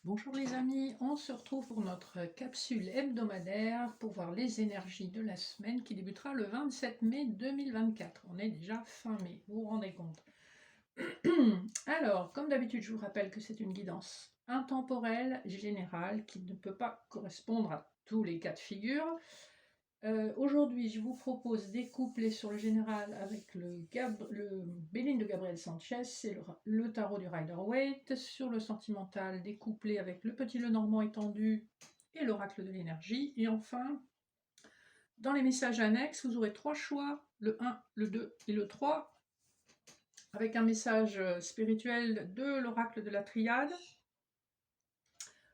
Bonjour les amis, on se retrouve pour notre capsule hebdomadaire pour voir les énergies de la semaine qui débutera le 27 mai 2024. On est déjà fin mai, vous vous rendez compte. Alors, comme d'habitude, je vous rappelle que c'est une guidance intemporelle, générale, qui ne peut pas correspondre à tous les cas de figure. Aujourd'hui, je vous propose découpler sur le général avec le Béline de Gabriel Sanchez, c'est le tarot du Rider-Waite. Sur le sentimental, découplé avec le petit Lenormand étendu et l'oracle de l'énergie. Et enfin, dans les messages annexes, vous aurez 3 choix, le 1, le 2 et le 3, avec un message spirituel de l'oracle de la triade,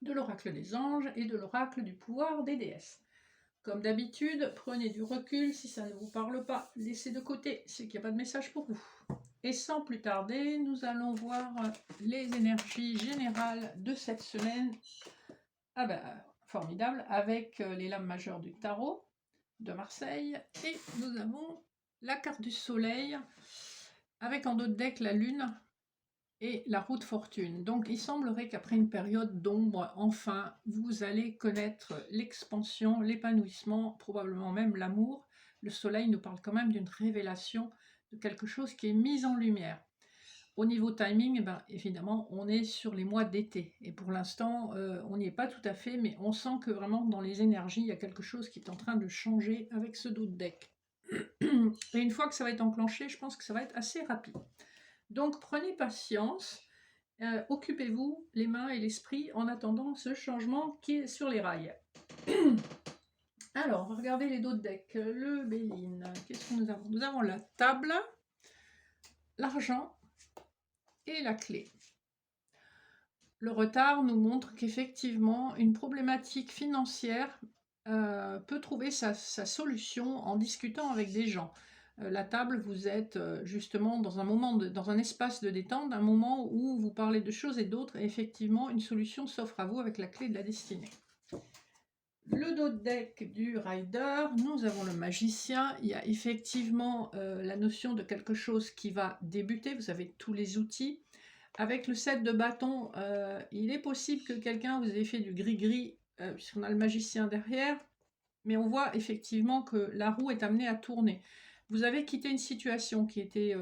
de l'oracle des anges et de l'oracle du pouvoir des déesses. Comme d'habitude, prenez du recul, si ça ne vous parle pas, laissez de côté, c'est qu'il n'y a pas de message pour vous. Et sans plus tarder, nous allons voir les énergies générales de cette semaine. Ah ben, formidable, avec les lames majeures du tarot de Marseille. Et nous avons la carte du soleil, avec en dos de deck la lune, et la roue de fortune. Donc il semblerait qu'après une période d'ombre, enfin, vous allez connaître l'expansion, l'épanouissement, probablement même l'amour. Le soleil nous parle quand même d'une révélation, de quelque chose qui est mis en lumière. Au niveau timing, eh ben, évidemment, on est sur les mois d'été. Et pour l'instant, on n'y est pas tout à fait, mais on sent que vraiment dans les énergies, il y a quelque chose qui est en train de changer avec ce dos de deck. Et une fois que ça va être enclenché, je pense que ça va être assez rapide. Donc prenez patience, occupez-vous les mains et l'esprit en attendant ce changement qui est sur les rails. Alors, on va regarder les dos de deck. Le Béline, qu'est-ce que nous avons? Nous avons la table, l'argent et la clé. Le retard nous montre qu'effectivement, une problématique financière peut trouver sa solution en discutant avec des gens. La table, vous êtes justement dans un moment, dans un espace de détente, un moment où vous parlez de choses et d'autres, et effectivement, une solution s'offre à vous avec la clé de la destinée. Le dos de deck du rider, nous avons le magicien. Il y a effectivement la notion de quelque chose qui va débuter. Vous avez tous les outils. Avec le 7 de bâton, il est possible que quelqu'un vous ait fait du gris-gris, puisqu'on a le magicien derrière, mais on voit effectivement que la roue est amenée à tourner. Vous avez quitté une situation qui était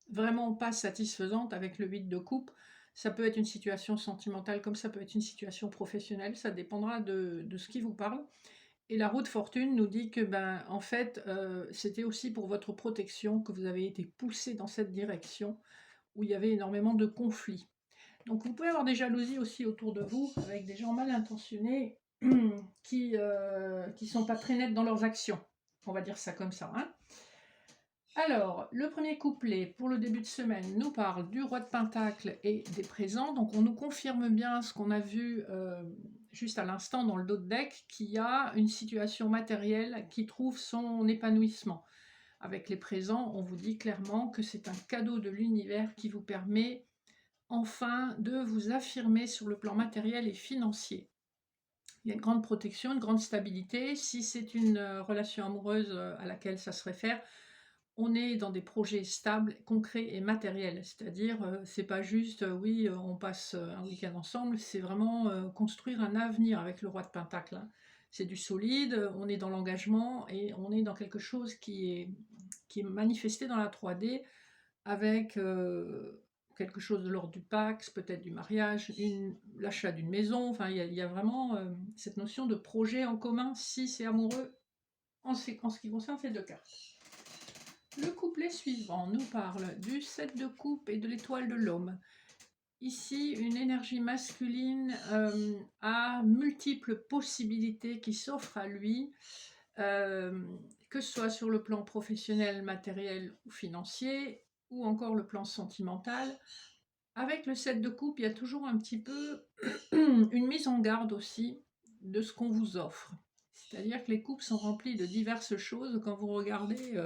vraiment pas satisfaisante avec le 8 de coupe. Ça peut être une situation sentimentale comme ça peut être une situation professionnelle, ça dépendra de ce qui vous parle. Et la roue de fortune nous dit que, ben, en fait, c'était aussi pour votre protection que vous avez été poussé dans cette direction où il y avait énormément de conflits. Donc vous pouvez avoir des jalousies aussi autour de vous, avec des gens mal intentionnés qui sont pas très nets dans leurs actions. On va dire ça comme ça. Hein. Alors, le premier couplet pour le début de semaine nous parle du roi de Pentacle et des présents. Donc on nous confirme bien ce qu'on a vu juste à l'instant dans le dos de deck, qu'il y a une situation matérielle qui trouve son épanouissement. Avec les présents, on vous dit clairement que c'est un cadeau de l'univers qui vous permet enfin de vous affirmer sur le plan matériel et financier. Il y a une grande protection, une grande stabilité. Si c'est une relation amoureuse à laquelle ça se réfère, on est dans des projets stables, concrets et matériels. C'est-à-dire, c'est pas juste, oui, on passe un week-end ensemble, c'est vraiment construire un avenir avec le roi de Pentacle. Hein. C'est du solide, on est dans l'engagement et on est dans quelque chose qui est manifesté dans la 3D avec quelque chose de l'ordre du Pax, peut-être du mariage, l'achat d'une maison. Enfin, il y a vraiment cette notion de projet en commun si c'est amoureux en ce qui concerne ces deux cartes. Le couplet suivant nous parle du 7 de coupe et de l'étoile de l'homme. Ici, une énergie masculine a multiples possibilités qui s'offrent à lui, que ce soit sur le plan professionnel, matériel ou financier, ou encore le plan sentimental. Avec le 7 de coupe, il y a toujours un petit peu une mise en garde aussi de ce qu'on vous offre. C'est-à-dire que les coupes sont remplies de diverses choses. Quand vous regardez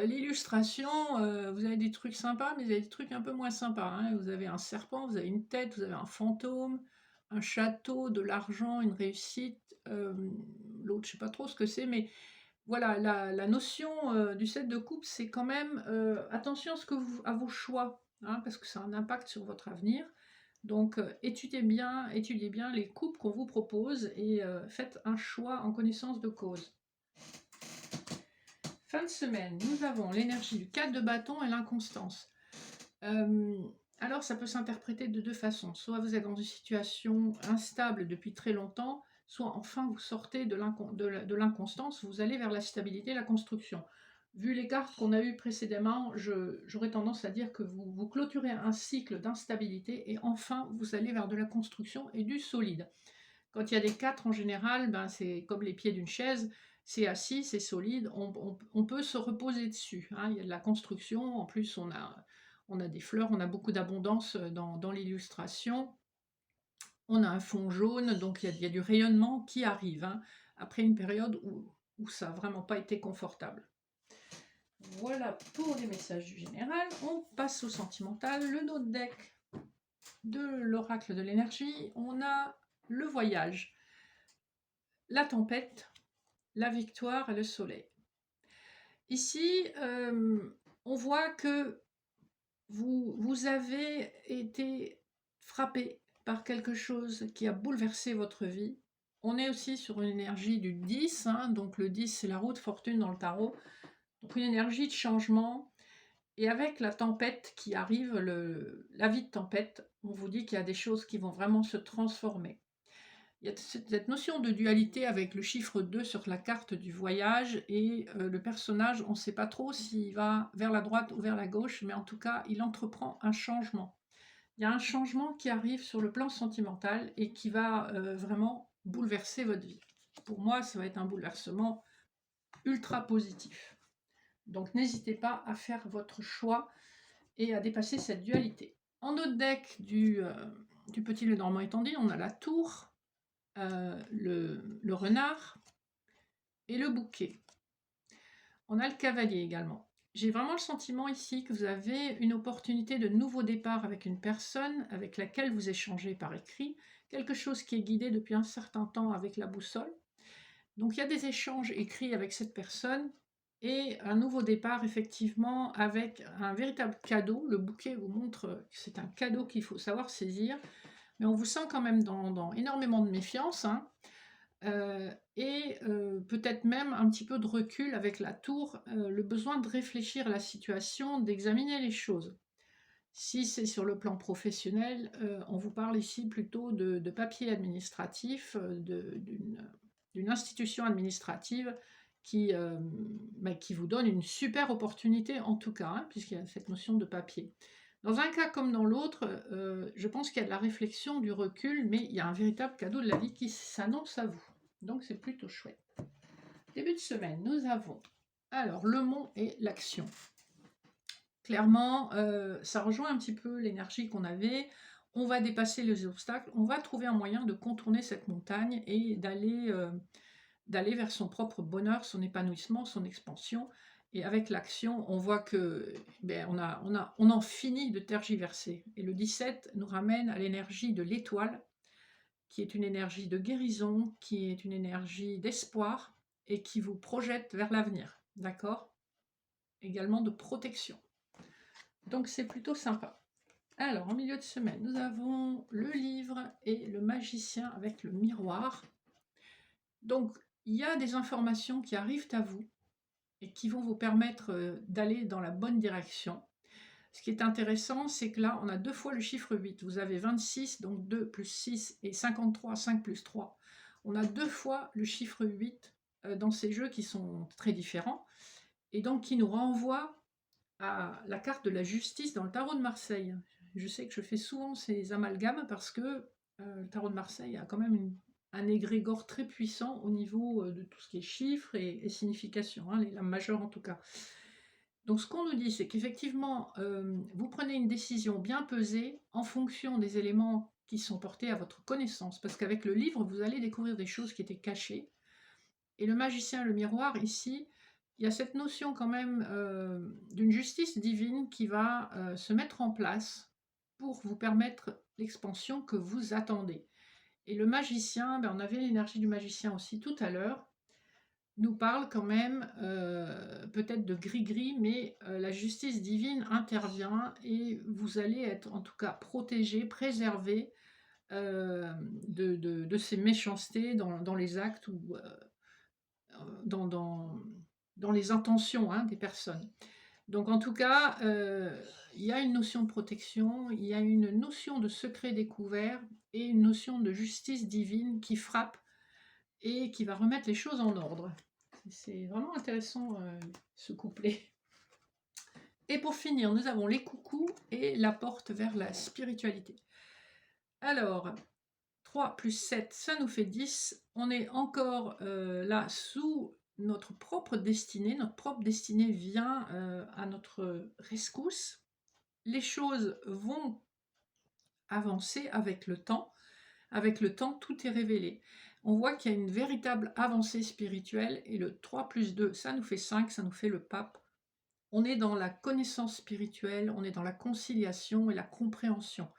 l'illustration, vous avez des trucs sympas, mais vous avez des trucs un peu moins sympas. Hein. Vous avez un serpent, vous avez une tête, vous avez un fantôme, un château, de l'argent, une réussite. L'autre, je ne sais pas trop ce que c'est, mais voilà, la notion du 7 de coupe, c'est quand même attention à vos choix, hein, parce que ça a un impact sur votre avenir. Donc, étudiez bien les coupes qu'on vous propose et faites un choix en connaissance de cause. Fin de semaine, nous avons l'énergie du 4 de bâton et l'inconstance. Alors, ça peut s'interpréter de deux façons. Soit vous êtes dans une situation instable depuis très longtemps, soit enfin vous sortez de l'inconstance, vous allez vers la stabilité, la construction. Vu les cartes qu'on a eues précédemment, j'aurais tendance à dire que vous clôturez un cycle d'instabilité et enfin vous allez vers de la construction et du solide. Quand il y a des 4 en général, ben c'est comme les pieds d'une chaise, c'est assis, c'est solide, on peut se reposer dessus, hein. Il y a de la construction, en plus on a des fleurs, on a beaucoup d'abondance dans l'illustration. On a un fond jaune, donc il y a du rayonnement qui arrive, hein, après une période où ça n'a vraiment pas été confortable. Voilà pour les messages du général. On passe au sentimental. Le dos de deck de l'oracle de l'énergie, on a le voyage, la tempête, la victoire et le soleil. Ici, on voit que vous avez été frappé par quelque chose qui a bouleversé votre vie. On est aussi sur une énergie du 10, hein, donc le 10 c'est la roue de fortune dans le tarot, donc une énergie de changement. Et avec la tempête qui arrive, la vie de tempête, on vous dit qu'il y a des choses qui vont vraiment se transformer. Il y a cette notion de dualité avec le chiffre 2 sur la carte du voyage et le personnage, on ne sait pas trop s'il va vers la droite ou vers la gauche, mais en tout cas, il entreprend un changement. Il y a un changement qui arrive sur le plan sentimental et qui va vraiment bouleverser votre vie. Pour moi, ça va être un bouleversement ultra positif. Donc n'hésitez pas à faire votre choix et à dépasser cette dualité. En autre deck du petit Lenormand étendu, on a la tour, le renard et le bouquet. On a le cavalier également. J'ai vraiment le sentiment ici que vous avez une opportunité de nouveau départ avec une personne avec laquelle vous échangez par écrit, quelque chose qui est guidé depuis un certain temps avec la boussole. Donc il y a des échanges écrits avec cette personne et un nouveau départ effectivement avec un véritable cadeau. Le bouquet vous montre que c'est un cadeau qu'il faut savoir saisir, mais on vous sent quand même dans énormément de méfiance, hein. Et peut-être même un petit peu de recul avec la tour, le besoin de réfléchir à la situation, d'examiner les choses. Si c'est sur le plan professionnel, on vous parle ici plutôt de papier administratif, d'une institution administrative qui vous donne une super opportunité en tout cas, hein, puisqu'il y a cette notion de papier. Dans un cas comme dans l'autre, je pense qu'il y a de la réflexion, du recul, mais il y a un véritable cadeau de la vie qui s'annonce à vous. Donc c'est plutôt chouette. Début de semaine, nous avons alors le mont et l'action. Clairement, ça rejoint un petit peu l'énergie qu'on avait. On va dépasser les obstacles, on va trouver un moyen de contourner cette montagne et d'aller vers son propre bonheur, son épanouissement, son expansion. Et avec l'action, on voit que on en finit de tergiverser. Et le 17 nous ramène à l'énergie de l'étoile, qui est une énergie de guérison, qui est une énergie d'espoir et qui vous projette vers l'avenir. D'accord? Également de protection. Donc c'est plutôt sympa. Alors, en milieu de semaine, nous avons le livre et le magicien avec le miroir. Donc, il y a des informations qui arrivent à vous et qui vont vous permettre d'aller dans la bonne direction. Ce qui est intéressant, c'est que là, on a 2 fois le chiffre 8. Vous avez 26, donc 2 plus 6 et 53, 5 plus 3. On a 2 fois le chiffre 8 dans ces jeux qui sont très différents et donc qui nous renvoient à la carte de la justice dans le tarot de Marseille. Je sais que je fais souvent ces amalgames parce que le tarot de Marseille a quand même un égrégore très puissant au niveau de tout ce qui est chiffres et signification, hein, les lames majeures en tout cas. Donc ce qu'on nous dit, c'est qu'effectivement, vous prenez une décision bien pesée en fonction des éléments qui sont portés à votre connaissance, parce qu'avec le livre, vous allez découvrir des choses qui étaient cachées. Et le magicien, le miroir, ici, il y a cette notion quand même d'une justice divine qui va se mettre en place pour vous permettre l'expansion que vous attendez. Et le magicien, on avait l'énergie du magicien aussi tout à l'heure. nous parle quand même peut-être de gris-gris, mais la justice divine intervient et vous allez être en tout cas protégé, préservé de ces méchancetés dans les actes ou dans, dans, dans les intentions des personnes. Donc en tout cas, il y a une notion de protection, il y a une notion de secret découvert et une notion de justice divine qui frappe et qui va remettre les choses en ordre. C'est vraiment intéressant ce couplet. Et pour finir, nous avons les coucous et la porte vers la spiritualité. Alors, 3 plus 7, ça nous fait 10. On est encore là sous notre propre destinée. Notre propre destinée vient à notre rescousse. Les choses vont avancer avec le temps. Avec le temps, tout est révélé. On voit qu'il y a une véritable avancée spirituelle et le 3 plus 2, ça nous fait 5, ça nous fait le pape. On est dans la connaissance spirituelle, on est dans la conciliation et la compréhension.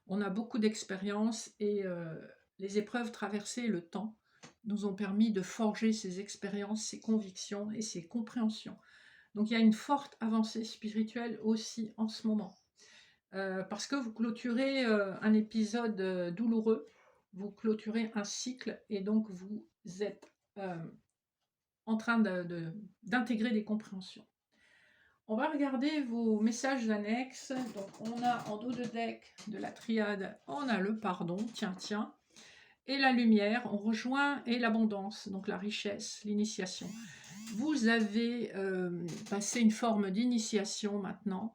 On a beaucoup d'expérience et les épreuves traversées, le temps, nous ont permis de forger ces expériences, ces convictions et ces compréhensions. Donc il y a une forte avancée spirituelle aussi en ce moment. Parce que vous clôturez un épisode douloureux, vous clôturez un cycle et donc vous êtes en train d'intégrer des compréhensions. On va regarder vos messages annexes. Donc on a en dos de deck de la triade, on a le pardon, tiens, et la lumière, on rejoint, et l'abondance, donc la richesse, l'initiation. Vous avez passé une forme d'initiation maintenant.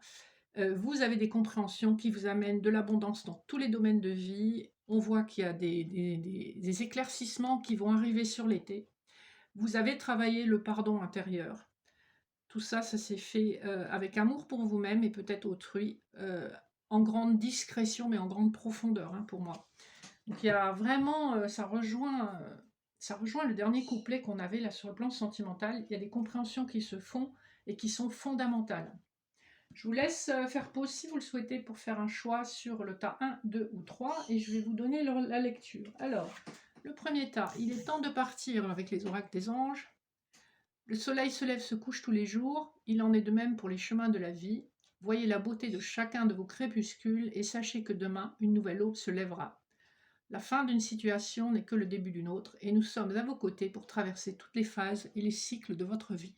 Vous avez des compréhensions qui vous amènent de l'abondance dans tous les domaines de vie. On voit qu'il y a des éclaircissements qui vont arriver sur l'été. Vous avez travaillé le pardon intérieur. Tout ça, ça s'est fait avec amour pour vous-même et peut-être autrui, en grande discrétion mais en grande profondeur pour moi. Donc il y a vraiment, ça rejoint le dernier couplet qu'on avait là sur le plan sentimental. Il y a des compréhensions qui se font et qui sont fondamentales. Je vous laisse faire pause si vous le souhaitez pour faire un choix sur le tas 1, 2 ou 3 et je vais vous donner la lecture. Alors, le premier tas, il est temps de partir avec les oracles des anges. Le soleil se lève, se couche tous les jours, il en est de même pour les chemins de la vie. Voyez la beauté de chacun de vos crépuscules et sachez que demain, une nouvelle aube se lèvera. La fin d'une situation n'est que le début d'une autre et nous sommes à vos côtés pour traverser toutes les phases et les cycles de votre vie.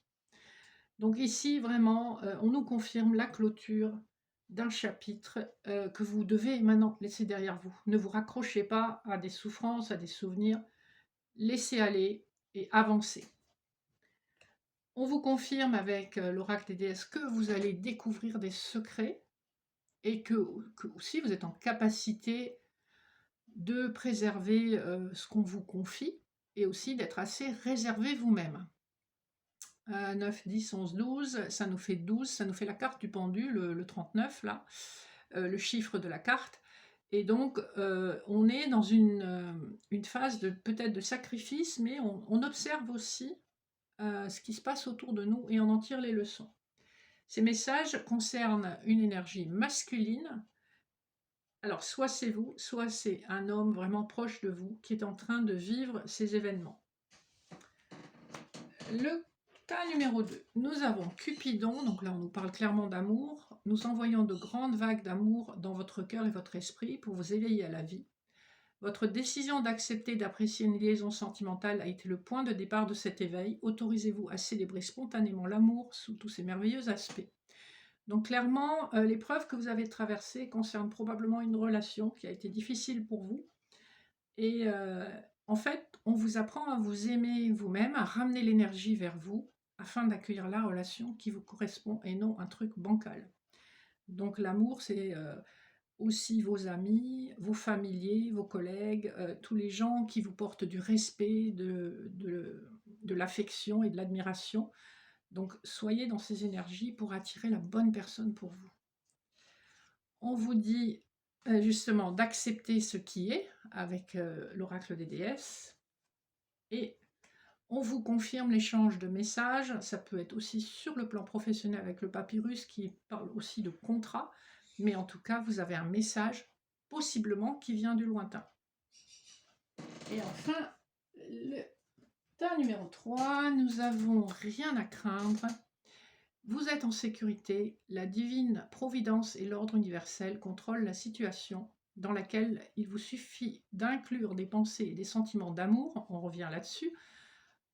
Donc ici, vraiment, on nous confirme la clôture d'un chapitre que vous devez maintenant laisser derrière vous. Ne vous raccrochez pas à des souffrances, à des souvenirs. Laissez aller et avancez. On vous confirme avec l'oracle des déesses que vous allez découvrir des secrets et que aussi vous êtes en capacité de préserver ce qu'on vous confie et aussi d'être assez réservé vous-même. 9, 10, 11, 12, ça nous fait 12, ça nous fait la carte du pendu, le 39 là, le chiffre de la carte. Et donc, on est dans une phase peut-être de sacrifice, mais on observe aussi ce qui se passe autour de nous et on en tire les leçons. Ces messages concernent une énergie masculine. Alors, soit c'est vous, soit c'est un homme vraiment proche de vous qui est en train de vivre ces événements. Le cas numéro 2, nous avons Cupidon, donc là on nous parle clairement d'amour. Nous envoyons de grandes vagues d'amour dans votre cœur et votre esprit pour vous éveiller à la vie. Votre décision d'accepter d'apprécier une liaison sentimentale a été le point de départ de cet éveil. Autorisez-vous à célébrer spontanément l'amour sous tous ses merveilleux aspects. Donc clairement, l'épreuve que vous avez traversée concerne probablement une relation qui a été difficile pour vous. Et en fait, on vous apprend à vous aimer vous-même, à ramener l'énergie vers vous, afin d'accueillir la relation qui vous correspond et non un truc bancal. Donc l'amour, c'est aussi vos amis, vos familiers, vos collègues, tous les gens qui vous portent du respect, de l'affection et de l'admiration. Donc soyez dans ces énergies pour attirer la bonne personne pour vous. On vous dit justement d'accepter ce qui est avec l'oracle des déesses et on vous confirme l'échange de messages. Ça peut être aussi sur le plan professionnel avec le papyrus qui parle aussi de contrat, mais en tout cas vous avez un message possiblement qui vient du lointain. Et enfin, résultat numéro 3, nous avons rien à craindre. Vous êtes en sécurité, la divine providence et l'ordre universel contrôlent la situation dans laquelle il vous suffit d'inclure des pensées et des sentiments d'amour, on revient là-dessus,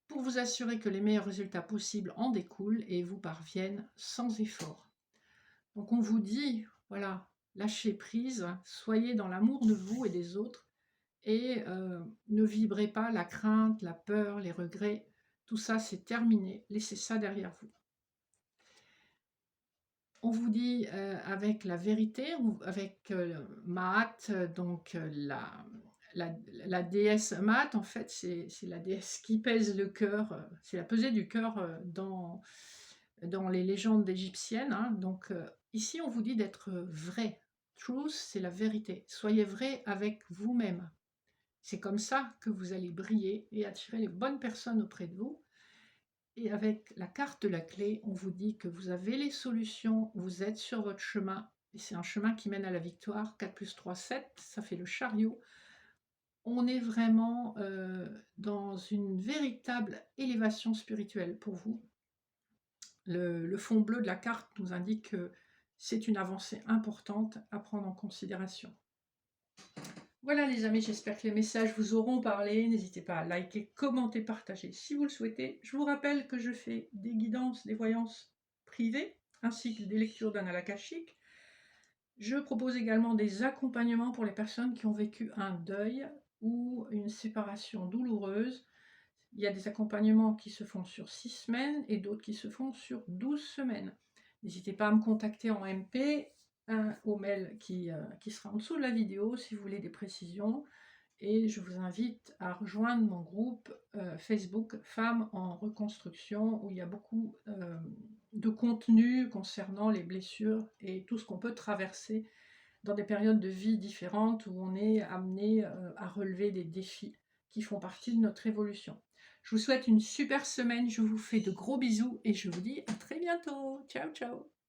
pour vous assurer que les meilleurs résultats possibles en découlent et vous parviennent sans effort. Donc on vous dit, voilà, lâchez prise, soyez dans l'amour de vous et des autres, et ne vibrez pas la crainte, la peur, les regrets, tout ça c'est terminé, laissez ça derrière vous. On vous dit avec la vérité, avec Maat, donc la déesse Maat, en fait, c'est la déesse qui pèse le cœur, c'est la pesée du cœur dans les légendes égyptiennes. Hein. Donc ici, on vous dit d'être vrai. Truth, c'est la vérité. Soyez vrai avec vous-même. C'est comme ça que vous allez briller et attirer les bonnes personnes auprès de vous. Et avec la carte de la clé, on vous dit que vous avez les solutions, vous êtes sur votre chemin, et c'est un chemin qui mène à la victoire. 4 plus 3, 7, ça fait le chariot. On est vraiment dans une véritable élévation spirituelle pour vous. Le fond bleu de la carte nous indique que c'est une avancée importante à prendre en considération. Voilà les amis, j'espère que les messages vous auront parlé. N'hésitez pas à liker, commenter, partager si vous le souhaitez. Je vous rappelle que je fais des guidances, des voyances privées, ainsi que des lectures d'annales akashiques. Je propose également des accompagnements pour les personnes qui ont vécu un deuil ou une séparation douloureuse. Il y a des accompagnements qui se font sur 6 semaines et d'autres qui se font sur 12 semaines. N'hésitez pas à me contacter en MP, au mail qui sera en dessous de la vidéo si vous voulez des précisions. Et je vous invite à rejoindre mon groupe Facebook Femmes en reconstruction, où il y a beaucoup de contenu concernant les blessures et tout ce qu'on peut traverser dans des périodes de vie différentes où on est amené à relever des défis qui font partie de notre évolution. Je vous souhaite une super semaine, je vous fais de gros bisous et je vous dis à très bientôt. Ciao, ciao!